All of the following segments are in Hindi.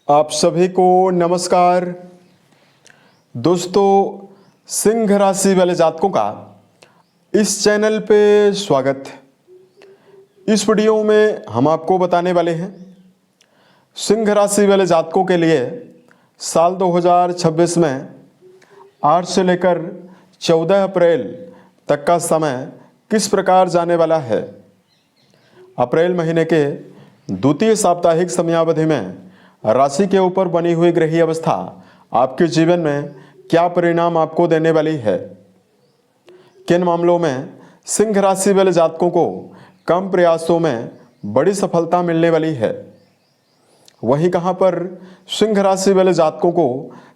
आप सभी को नमस्कार। दोस्तों, सिंह राशि वाले जातकों का इस चैनल पे स्वागत है। इस वीडियो में हम आपको बताने वाले हैं सिंह राशि वाले जातकों के लिए साल 2026 में 8 से लेकर 14 अप्रैल तक का समय किस प्रकार जाने वाला है। अप्रैल महीने के द्वितीय साप्ताहिक समयावधि में राशि के ऊपर बनी हुई ग्रही अवस्था आपके जीवन में क्या परिणाम आपको देने वाली है। किन मामलों में सिंह राशि वाले जातकों को कम प्रयासों में बड़ी सफलता मिलने वाली है, वहीं कहां पर सिंह राशि वाले जातकों को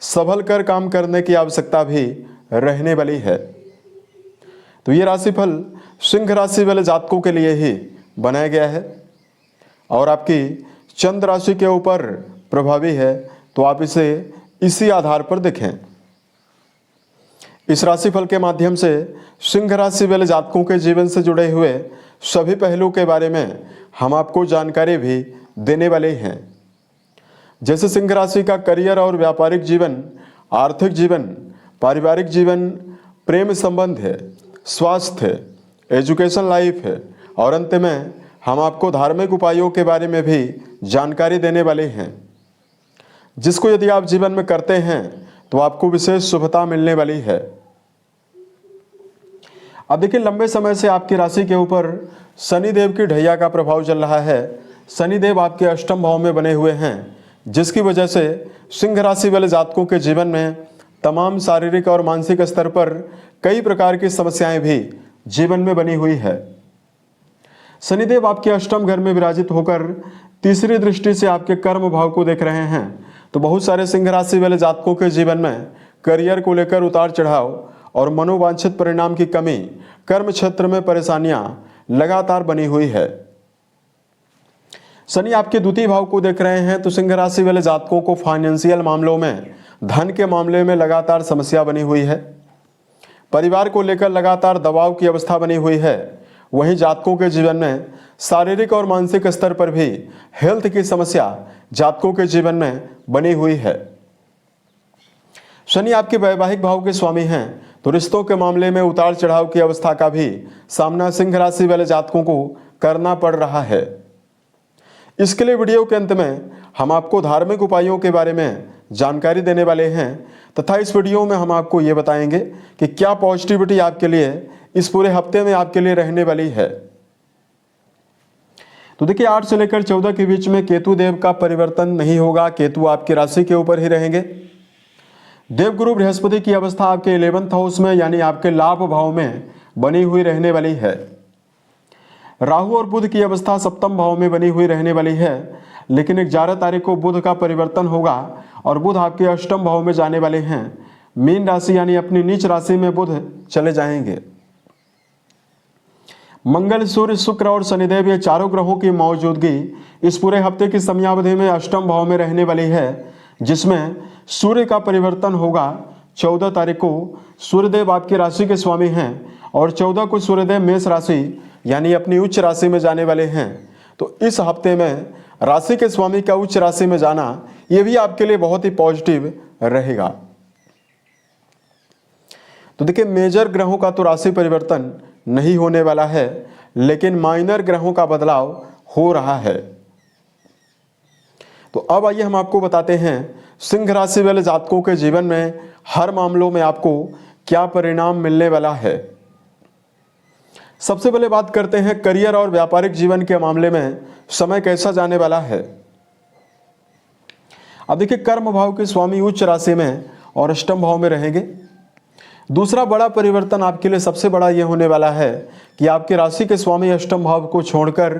संभल कर काम करने की आवश्यकता भी रहने वाली है। तो ये राशिफल सिंह राशि वाले जातकों के लिए ही बनाया गया है और आपकी चंद्र राशि के ऊपर प्रभावी है, तो आप इसे इसी आधार पर देखें। इस राशिफल के माध्यम से सिंह राशि वाले जातकों के जीवन से जुड़े हुए सभी पहलू के बारे में हम आपको जानकारी भी देने वाले हैं, जैसे सिंह राशि का करियर और व्यापारिक जीवन, आर्थिक जीवन, पारिवारिक जीवन, प्रेम संबंध है, स्वास्थ्य है, एजुकेशन लाइफ है और अंत में हम आपको धार्मिक उपायों के बारे में भी जानकारी देने वाले हैं, जिसको यदि आप जीवन में करते हैं तो आपको विशेष शुभता मिलने वाली है। अब देखिए, लंबे समय से आपकी राशि के ऊपर शनिदेव की ढैया का प्रभाव चल रहा है। शनिदेव आपके अष्टम भाव में बने हुए हैं, जिसकी वजह से सिंह राशि वाले जातकों के जीवन में तमाम शारीरिक और मानसिक स्तर पर कई प्रकार की समस्याएं भी जीवन में बनी हुई है। शनिदेव आपके अष्टम घर में विराजित होकर तीसरी दृष्टि से आपके कर्म भाव को देख रहे हैं, तो बहुत सारे सिंह राशि वाले जातकों के जीवन में करियर को लेकर उतार चढ़ाव और मनोवांछित परिणाम की कमी, कर्म क्षेत्र में परेशानियां लगातार बनी हुई है। शनि आपके द्वितीय भाव को देख रहे हैं, तो सिंह राशि वाले जातकों को फाइनेंशियल मामलों में, धन के मामले में लगातार समस्या बनी हुई है। परिवार को लेकर लगातार दबाव की अवस्था बनी हुई है। वहीं जातकों के जीवन में शारीरिक और मानसिक स्तर पर भी हेल्थ की समस्या जातकों के जीवन में बनी हुई है। शनि आपके वैवाहिक भाव के स्वामी हैं, तो रिश्तों के मामले में उतार चढ़ाव की अवस्था का भी सामना सिंह राशि वाले जातकों को करना पड़ रहा है। इसके लिए वीडियो के अंत में हम आपको धार्मिक उपायों के बारे में जानकारी देने वाले हैं तथा इस वीडियो में हम आपको ये बताएंगे कि क्या पॉजिटिविटी आपके लिए इस पूरे हफ्ते में आपके लिए रहने वाली है। तो देखिए, 8 से लेकर 14 के बीच में केतु देव का परिवर्तन नहीं होगा। केतु आपकी राशि के ऊपर ही रहेंगे। देवगुरु बृहस्पति की अवस्था आपके 11th हाउस में यानी आपके लाभ भाव में बनी हुई रहने वाली है। राहु और बुध की अवस्था सप्तम भाव में बनी हुई रहने वाली है, लेकिन 11 तारीख को बुध का परिवर्तन होगा और बुध आपके अष्टम भाव में जाने वाले हैं। मीन राशि यानी अपनी नीच राशि में बुध चले जाएंगे। मंगल, सूर्य, शुक्र और शनिदेव, ये चारों ग्रहों की मौजूदगी इस पूरे हफ्ते की समयावधि में अष्टम भाव में रहने वाली है, जिसमें सूर्य का परिवर्तन होगा। 14 तारीख को सूर्यदेव आपकी राशि के स्वामी हैं और 14 को सूर्यदेव मेष राशि यानी अपनी उच्च राशि में जाने वाले हैं। तो इस हफ्ते में राशि के स्वामी का उच्च राशि में जाना यह भी आपके लिए बहुत ही पॉजिटिव रहेगा। तो देखिए, मेजर ग्रहों का तो राशि परिवर्तन नहीं होने वाला है, लेकिन माइनर ग्रहों का बदलाव हो रहा है। तो अब आइए हम आपको बताते हैं सिंह राशि वाले जातकों के जीवन में हर मामलों में आपको क्या परिणाम मिलने वाला है। सबसे पहले बात करते हैं करियर और व्यापारिक जीवन के मामले में समय कैसा जाने वाला है। अब देखिए, कर्म भाव के स्वामी उच्च राशि में और अष्टम भाव में रहेंगे। दूसरा बड़ा परिवर्तन आपके लिए सबसे बड़ा यह होने वाला है कि आपके राशि के स्वामी अष्टम भाव को छोड़कर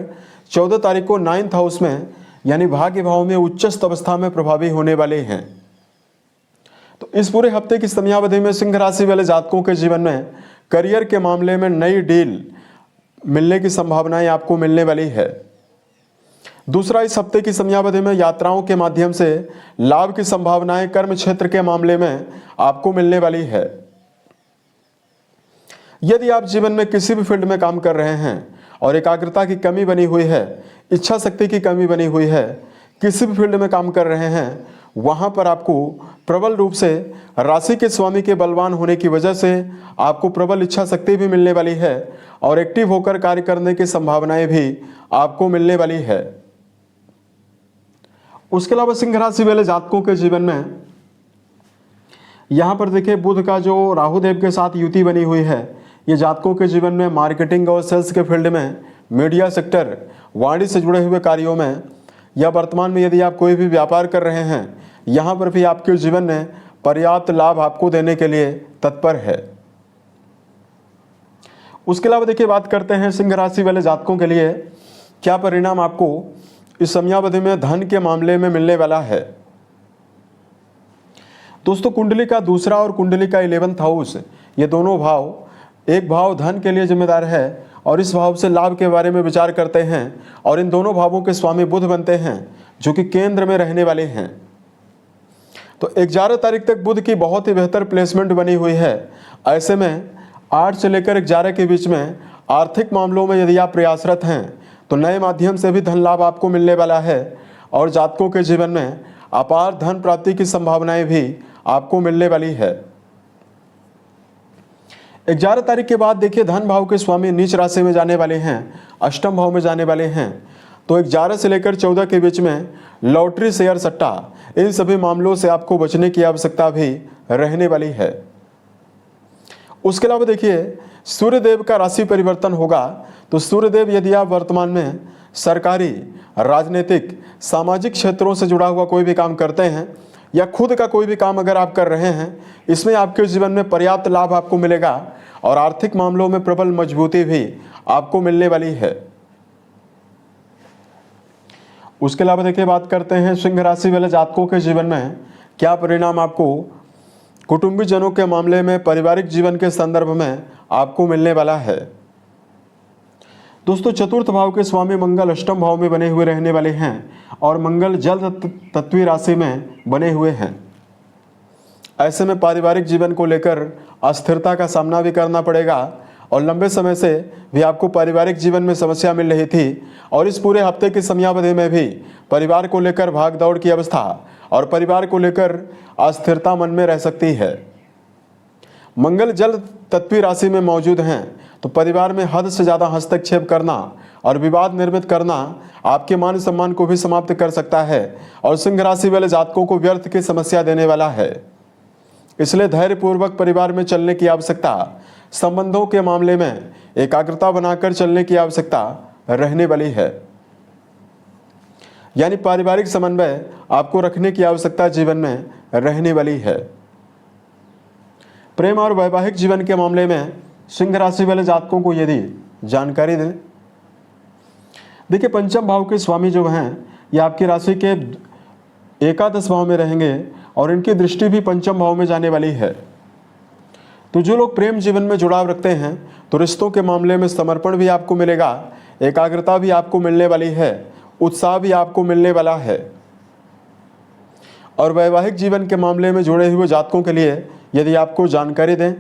14 तारीख को 9th हाउस में यानी भाग्य भाव में उच्चस्थ अवस्था में प्रभावी होने वाले हैं। तो इस पूरे हफ्ते की समयावधि में सिंह राशि वाले जातकों के जीवन में करियर के मामले में नई डील मिलने की संभावनाएं आपको मिलने वाली है। दूसरा, इस हफ्ते की समयावधि में यात्राओं के माध्यम से लाभ की संभावनाएं कर्म क्षेत्र के मामले में आपको मिलने वाली है। यदि आप जीवन में किसी भी फील्ड में काम कर रहे हैं और एकाग्रता की कमी बनी हुई है, इच्छा शक्ति की कमी बनी हुई है, किसी भी फील्ड में काम कर रहे हैं वहाँ पर आपको प्रबल रूप से राशि के स्वामी के बलवान होने की वजह से आपको प्रबल इच्छा शक्ति भी मिलने वाली है और एक्टिव होकर कार्य करने की संभावनाएं भी आपको मिलने वाली है। उसके अलावा सिंह राशि वाले जातकों के जीवन में यहाँ पर देखिए बुध का जो राहु देव के साथ युति बनी हुई है, ये जातकों के जीवन में मार्केटिंग और सेल्स के फील्ड में, मीडिया सेक्टर, वाणिज्य से जुड़े हुए कार्यों में, या वर्तमान में यदि आप कोई भी व्यापार कर रहे हैं यहाँ पर भी आपके जीवन में पर्याप्त लाभ आपको देने के लिए तत्पर है। उसके अलावा देखिए बात करते हैं सिंह राशि वाले जातकों के लिए क्या परिणाम आपको इस समयावधि में धन के मामले में मिलने वाला है। दोस्तों कुंडली का दूसरा और कुंडली का 11th हाउस, ये दोनों भाव, एक भाव धन के लिए जिम्मेदार है और इस भाव से लाभ के बारे में विचार करते हैं और इन दोनों भावों के स्वामी बुध बनते हैं जो कि केंद्र में रहने वाले हैं। तो 11 तारीख तक बुध की बहुत ही बेहतर प्लेसमेंट बनी हुई है। ऐसे में 8 से लेकर 11 के बीच में आर्थिक मामलों में यदि आप प्रयासरत हैं तो नए माध्यम से भी धन लाभ आपको मिलने वाला है और जातकों के जीवन में अपार धन प्राप्ति की संभावनाएं भी आपको मिलने वाली है। 11 तारीख के बाद देखिए धन भाव के स्वामी नीच राशि में जाने वाले हैं, अष्टम भाव में जाने वाले हैं। तो 11 से लेकर 14 के बीच में लॉटरी, शेयर, सट्टा, इन सभी मामलों से आपको बचने की आवश्यकता भी रहने वाली है। उसके अलावा देखिए सूर्यदेव का राशि परिवर्तन होगा। तो सूर्यदेव यदि आप वर्तमान में सरकारी, राजनीतिक, सामाजिक क्षेत्रों से जुड़ा हुआ कोई भी काम करते हैं या खुद का कोई भी काम अगर आप कर रहे हैं, इसमें आपके जीवन में पर्याप्त लाभ आपको मिलेगा और आर्थिक मामलों में प्रबल मजबूती भी आपको मिलने वाली है। उसके अलावा देखिए बात करते हैं सिंह राशि वाले जातकों के जीवन में क्या परिणाम आपको कुटुंबी जनों के मामले में, पारिवारिक जीवन के संदर्भ में आपको मिलने वाला है। दोस्तों चतुर्थ भाव के स्वामी मंगल अष्टम भाव में बने हुए रहने वाले हैं और मंगल जल तत्वीय राशि में बने हुए हैं। ऐसे में पारिवारिक जीवन को लेकर अस्थिरता का सामना भी करना पड़ेगा और लंबे समय से भी आपको पारिवारिक जीवन में समस्या मिल रही थी और इस पूरे हफ्ते की समयावधि में भी परिवार को लेकर भाग दौड़ की अवस्था और परिवार को लेकर अस्थिरता मन में रह सकती है। मंगल जल तत्वीय राशि में मौजूद हैं तो परिवार में हद से ज़्यादा हस्तक्षेप करना और विवाद निर्मित करना आपके मान सम्मान को भी समाप्त कर सकता है और सिंह राशि वाले जातकों को व्यर्थ की समस्या देने वाला है। इसलिए धैर्यपूर्वक परिवार में चलने की आवश्यकता, संबंधों के मामले में एकाग्रता बनाकर चलने की आवश्यकता रहने वाली है। यानी पारिवारिक समन्वय आपको रखने की आवश्यकता जीवन में रहने वाली है। प्रेम और वैवाहिक जीवन के मामले में सिंह राशि वाले जातकों को यदि जानकारी दें, देखिए पंचम भाव के स्वामी जो हैं ये आपकी राशि के एकादश भाव में रहेंगे और इनकी दृष्टि भी पंचम भाव में जाने वाली है। तो जो लोग प्रेम जीवन में जुड़ाव रखते हैं तो रिश्तों के मामले में समर्पण भी आपको मिलेगा, एकाग्रता भी आपको मिलने वाली है, उत्साह भी आपको मिलने वाला है। और वैवाहिक जीवन के मामले में जुड़े हुए जातकों के लिए यदि आपको जानकारी दें,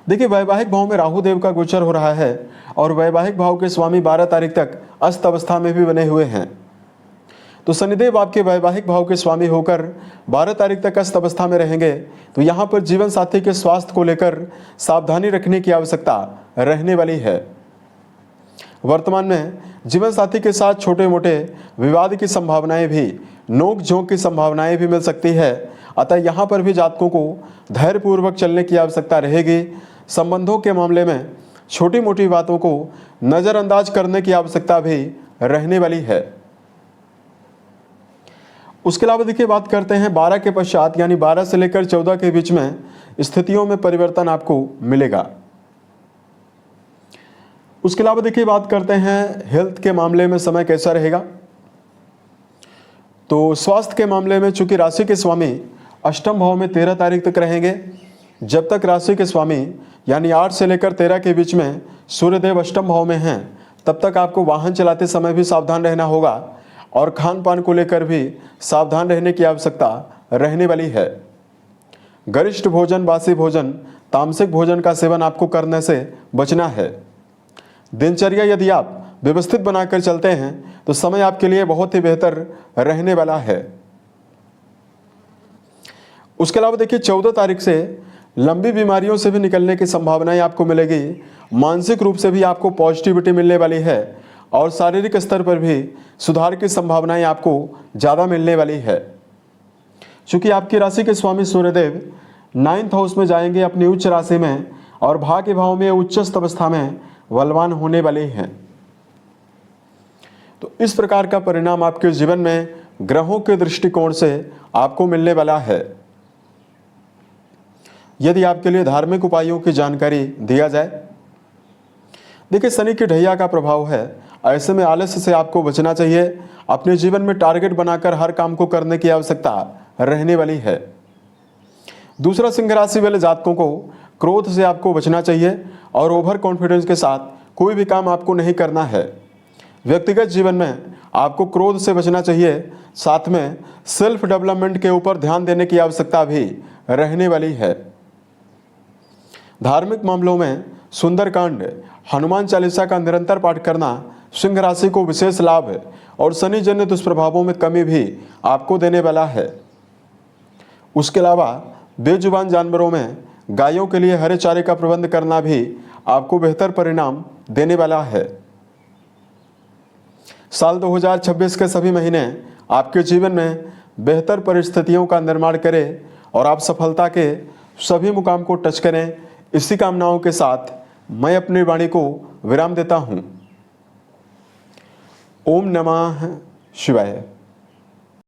देखिए वैवाहिक भाव में राहु देव का गोचर हो रहा है और वैवाहिक भाव के स्वामी 12 तारीख तक अस्त अवस्था में भी बने हुए हैं। तो शनिदेव आपके वैवाहिक भाव के स्वामी होकर 12 तारीख तक अस्त अवस्था में रहेंगे। तो यहाँ पर जीवन साथी के स्वास्थ्य को लेकर सावधानी रखने की आवश्यकता रहने वाली है। वर्तमान में जीवन साथी के साथ छोटे मोटे विवाद की संभावनाएं भी, नोक झोंक की संभावनाएं भी मिल सकती है। अतः यहाँ पर भी जातकों को धैर्यपूर्वक चलने की आवश्यकता रहेगी। संबंधों के मामले में छोटी मोटी बातों को नज़रअंदाज करने की आवश्यकता भी रहने वाली है। उसके अलावा देखिए बात करते हैं 12 के पश्चात यानी 12 से लेकर 14 के बीच में स्थितियों में परिवर्तन आपको मिलेगा। उसके अलावा देखिए बात करते हैं हेल्थ के मामले में समय कैसा रहेगा। तो स्वास्थ्य के मामले में चूंकि राशि के स्वामी अष्टम भाव में 13 तारीख तक रहेंगे, जब तक राशि के स्वामी यानी 8 से लेकर 13 के बीच में सूर्यदेव अष्टम भाव में हैं, तब तक आपको वाहन चलाते समय भी सावधान रहना होगा और खान पान को लेकर भी सावधान रहने की आवश्यकता रहने वाली है। गरिष्ठ भोजन, बासी भोजन, तामसिक भोजन का सेवन आपको करने से बचना है। दिनचर्या यदि आप व्यवस्थित बनाकर चलते हैं तो समय आपके लिए बहुत ही बेहतर रहने वाला है। उसके अलावा देखिए 14 तारीख से लंबी बीमारियों से भी निकलने की संभावनाएं आपको मिलेगी। मानसिक रूप से भी आपको पॉजिटिविटी मिलने वाली है और शारीरिक स्तर पर भी सुधार की संभावनाएं आपको ज़्यादा मिलने वाली है। चूंकि आपकी राशि के स्वामी सूर्यदेव 9th हाउस में जाएंगे अपनी उच्च राशि में और भाग्य भाव में उच्चस्थ अवस्था में बलवान होने वाले हैं, तो इस प्रकार का परिणाम आपके जीवन में ग्रहों के दृष्टिकोण से आपको मिलने वाला है। यदि आपके लिए धार्मिक उपायों की जानकारी दिया जाए, देखिए शनि की ढैया का प्रभाव है, ऐसे में आलस्य से आपको बचना चाहिए। अपने जीवन में टारगेट बनाकर हर काम को करने की आवश्यकता रहने वाली है। दूसरा, सिंह राशि वाले जातकों को क्रोध से आपको बचना चाहिए और ओवर कॉन्फिडेंस के साथ कोई भी काम आपको नहीं करना है। व्यक्तिगत जीवन में आपको क्रोध से बचना चाहिए, साथ में सेल्फ डेवलपमेंट के ऊपर ध्यान देने की आवश्यकता भी रहने वाली है। धार्मिक मामलों में सुंदरकांड, हनुमान चालीसा का निरंतर पाठ करना सिंह राशि को विशेष लाभ और शनि जन्य दुष्प्रभावों में कमी भी आपको देने वाला है। उसके अलावा बेजुबान जानवरों में गायों के लिए हरे चारे का प्रबंध करना भी आपको बेहतर परिणाम देने वाला है। साल 2026 के सभी महीने आपके जीवन में बेहतर परिस्थितियों का निर्माण करें और आप सफलता के सभी मुकाम को टच करें। इसी कामनाओं के साथ मैं अपनी वाणी को विराम देता हूं। ओम नमः शिवाय।